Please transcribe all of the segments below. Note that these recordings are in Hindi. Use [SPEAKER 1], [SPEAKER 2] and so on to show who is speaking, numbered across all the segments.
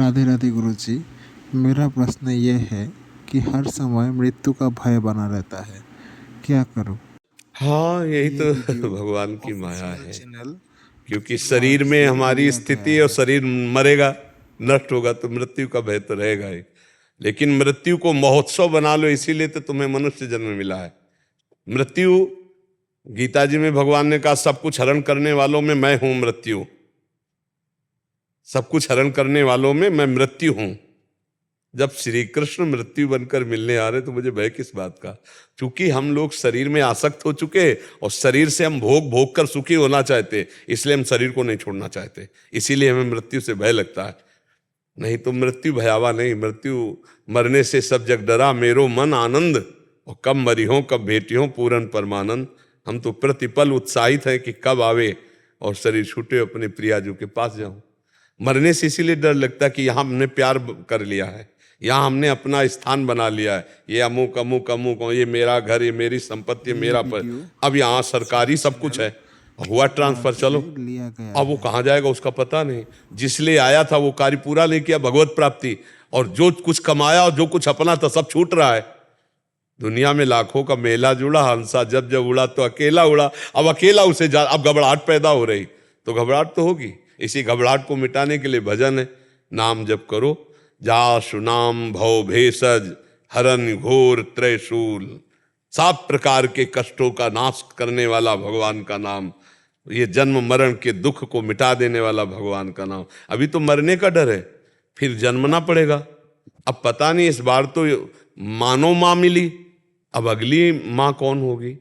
[SPEAKER 1] राधे राधे गुरुजी। मेरा प्रश्न ये है कि हर समय मृत्यु का भय बना रहता है, क्या करूं?
[SPEAKER 2] हाँ, यही
[SPEAKER 1] ये
[SPEAKER 2] तो
[SPEAKER 1] वीडियो
[SPEAKER 2] भगवान की माया
[SPEAKER 1] ऑफिशियल
[SPEAKER 2] है।
[SPEAKER 1] चैनल
[SPEAKER 2] क्योंकि
[SPEAKER 1] मार्ग
[SPEAKER 2] शरीर में
[SPEAKER 1] से
[SPEAKER 2] हमारी
[SPEAKER 1] लिया गया
[SPEAKER 2] स्थिति और
[SPEAKER 1] है।
[SPEAKER 2] शरीर मरेगा, नष्ट होगा, तो मृत्यु का भय तो रहेगा ही। लेकिन मृत्यु को महोत्सव बना लो, इसीलिए तो तुम्हें मनुष्य जन्म मिला है। मृत्यु, गीता जी में भगवान ने कहा सब कुछ हरण करने वालों में मैं हूं मृत्यु। सब कुछ हरण करने वालों में मैं मृत्यु हूं। जब श्री कृष्ण मृत्यु बनकर मिलने आ रहे तो मुझे भय किस बात का? क्योंकि हम लोग शरीर में आसक्त हो चुके और शरीर से हम भोग भोग कर सुखी होना चाहते, इसलिए हम शरीर को नहीं छोड़ना चाहते। इसीलिए हमें मृत्यु से भय लगता है। नहीं तो मृत्यु भयावा नहीं। मृत्यु मरने से सब जग डरा, मेरो मन आनंद, और कब मरी हो कब भेटी हो पूरन परमानंद। हम तो प्रतिपल उत्साहित हैं कि कब आवे और शरीर छूटे, अपने प्रियाजू के पास जाऊं। मरने से इसीलिए डर लगता है कि यहाँ हमने प्यार कर लिया है, यहाँ हमने अपना स्थान बना लिया है, ये अमुक अमुक अमुक, ये मेरा घर, ये मेरी संपत्ति,
[SPEAKER 1] ये
[SPEAKER 2] मेरा पर।
[SPEAKER 1] वीडियो
[SPEAKER 2] अब यहाँ
[SPEAKER 1] ऑफिशियल
[SPEAKER 2] सरकारी सब कुछ
[SPEAKER 1] चैनल
[SPEAKER 2] है, हुआ
[SPEAKER 1] मार्ग
[SPEAKER 2] ट्रांसफर,
[SPEAKER 1] से
[SPEAKER 2] चलो।
[SPEAKER 1] लिया गया
[SPEAKER 2] अब वो
[SPEAKER 1] है।
[SPEAKER 2] कहाँ जाएगा उसका पता नहीं। जिसलिए आया था वो कार्य पूरा नहीं किया, भगवत प्राप्ति, और जो कुछ कमाया और जो कुछ अपना था सब छूट रहा है। दुनिया में लाखों का मेला जुड़ा, हंसा जब जब उड़ा तो अकेला उड़ा। अब अकेला उसे अब घबराहट पैदा हो रही, तो घबराहट तो होगी। इसी घबराहट को मिटाने के लिए भजन है, नाम जप करो। जासु नाम भव भेषज, हरन घोर त्रैशूल। सब प्रकार के कष्टों का नाश करने वाला भगवान का नाम, ये जन्म मरण के दुख को मिटा देने वाला भगवान का नाम। अभी तो मरने का डर है, फिर जन्मना पड़ेगा। अब पता नहीं, इस बार तो मानो माँ मिली, अब अगली माँ कौन होगी,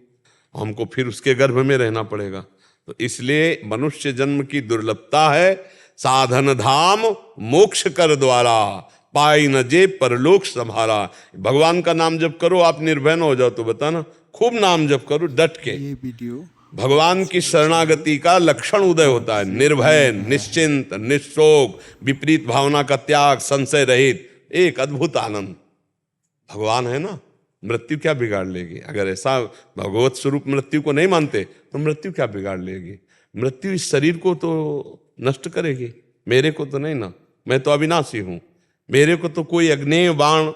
[SPEAKER 2] हमको फिर उसके गर्भ में रहना पड़ेगा। तो इसलिए मनुष्य जन्म की दुर्लभता है। साधन धाम मोक्ष कर द्वारा, पाई न जे परलोक संभारा। भगवान का नाम जप करो, आप निर्भय न हो जाओ तो बताना। खूब नाम जप करो डट के।
[SPEAKER 1] ये वीडियो
[SPEAKER 2] भगवान की शरणागति का लक्षण उदय होता है। निर्भय, निश्चिंत, निशोक, विपरीत भावना का त्याग, संशय रहित, एक अद्भुत आनंद। भगवान है ना, मृत्यु क्या बिगाड़ लेगी? अगर ऐसा भगवत स्वरूप मृत्यु को नहीं मानते तो मृत्यु क्या बिगाड़ लेगी? मृत्यु इस शरीर को तो नष्ट करेगी, मेरे को तो नहीं ना। मैं तो अविनाशी हूं, मेरे को तो कोई अग्नेय बाण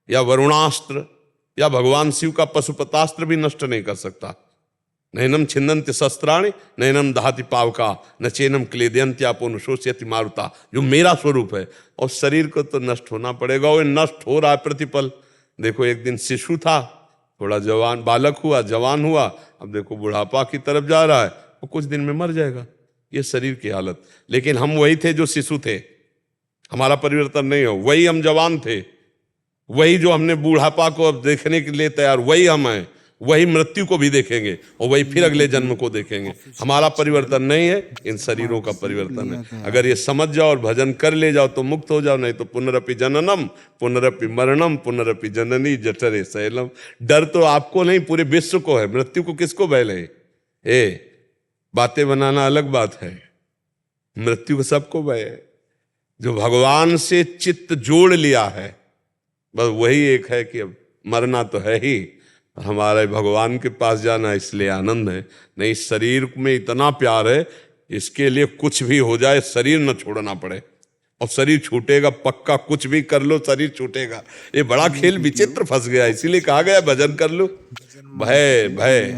[SPEAKER 2] या वरुणास्त्र या भगवान शिव का पशुपतास्त्र भी नष्ट नहीं कर सकता। नैनम छिन्दन्ति शस्त्राणि नैनम दहाति पावका न चैनम क्लेदयन्त्यापो न शोष्यति मारुता। जो मेरा स्वरूप है, और शरीर को तो नष्ट होना पड़ेगा, वो नष्ट हो रहा है प्रतिपल। देखो, एक दिन शिशु था, थोड़ा जवान बालक हुआ, जवान हुआ, अब देखो बुढ़ापा की तरफ जा रहा है, वो कुछ दिन में मर जाएगा। ये शरीर की हालत। लेकिन हम वही थे जो शिशु थे, हमारा परिवर्तन नहीं हो। वही हम जवान थे, वही जो हमने बुढ़ापा को अब देखने के लिए तैयार, वही हम हैं। वही मृत्यु को भी देखेंगे और वही फिर अगले जन्म को देखेंगे। हमारा परिवर्तन नहीं है, इन शरीरों का परिवर्तन है। अगर ये समझ जाओ और भजन कर ले जाओ तो मुक्त हो जाओ, नहीं तो पुनरपि जननम पुनरपि मरणम पुनरपि जननी जठरे शैलम। डर तो आपको नहीं, पूरे विश्व को है। मृत्यु को किसको भय है? बातें बनाना अलग बात है, मृत्यु को सबको भय है। जो भगवान से चित्त जोड़ लिया है, बस वही एक है कि अब मरना तो है ही, हमारे भगवान के पास जाना, इसलिए आनंद है। नहीं, शरीर में इतना प्यार है, इसके लिए कुछ भी हो जाए शरीर न छोड़ना पड़े। और शरीर छूटेगा पक्का, कुछ भी कर लो शरीर छूटेगा। ये बड़ा खेल विचित्र फंस गया, इसीलिए कहा गया भजन कर लो। भय भय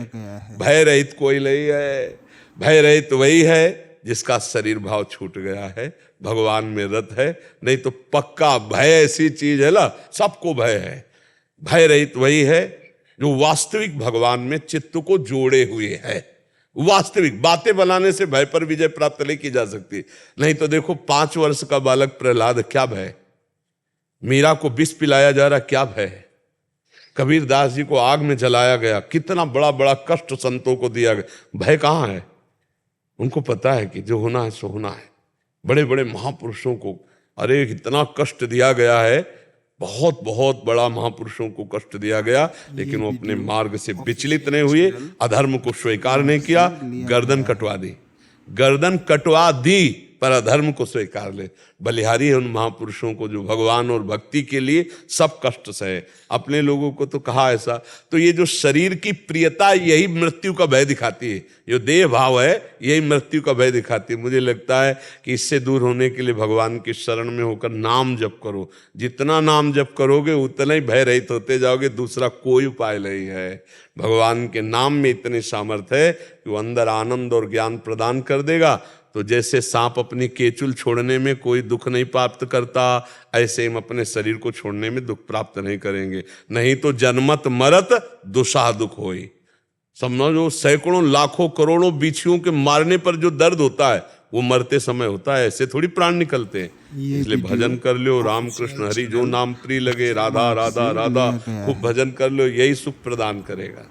[SPEAKER 2] भय रहित कोई नहीं है। भय रहित वही है जिसका शरीर भाव छूट गया है, भगवान में रत है। नहीं तो पक्का भय ऐसी चीज है ना, सबको भय है। भय रहित वही है जो वास्तविक भगवान में चित्त को जोड़े हुए है। वास्तविक बातें बनाने से भय पर विजय प्राप्त नहीं की जा सकती। नहीं तो देखो, 5 वर्ष का बालक प्रहलाद, क्या भय? मीरा को विष पिलाया जा रहा, क्या भय? कबीर दास जी को आग में जलाया गया, कितना बड़ा बड़ा कष्ट संतों को दिया गया, भय कहां है? उनको पता है कि जो होना है सो होना है। बड़े बड़े महापुरुषों को अरे इतना कष्ट दिया गया है, बहुत बहुत बड़ा महापुरुषों को कष्ट दिया गया, लेकिन वो अपने मार्ग से विचलित नहीं हुए, अधर्म को स्वीकार नहीं किया, गर्दन कटवा दी। गर्दन कटवा दी, पर अधर्म को स्वीकार ले। बलिहारी है उन महापुरुषों को जो भगवान और भक्ति के लिए सब कष्ट सहे। अपने लोगों को तो कहा ऐसा। तो ये जो शरीर की प्रियता यही मृत्यु का भय दिखाती है, जो देह भाव है यही मृत्यु का भय दिखाती है। मुझे लगता है कि इससे दूर होने के लिए भगवान की शरण में होकर नाम जप करो। जितना नाम जप करोगे उतना ही भय रहित होते जाओगे, दूसरा कोई उपाय नहीं है। भगवान के नाम में इतनी सामर्थ्य है कि वो अंदर आनंद और ज्ञान प्रदान कर देगा। तो जैसे सांप अपनी केचुल छोड़ने में कोई दुख नहीं प्राप्त करता, ऐसे हम अपने शरीर को छोड़ने में दुख प्राप्त नहीं करेंगे। नहीं तो जन्मत मरत दुसाह दुख होई। समझो सैकड़ों लाखों करोड़ों बिच्छुओं के मारने पर जो दर्द होता है वो मरते समय होता है, ऐसे थोड़ी प्राण निकलते हैं। इसलिए भजन कर लो, राम कृष्ण हरि जो नाम प्रिय लगे, राधा राधा राधा, खूब भजन कर लो, यही सुख प्रदान करेगा।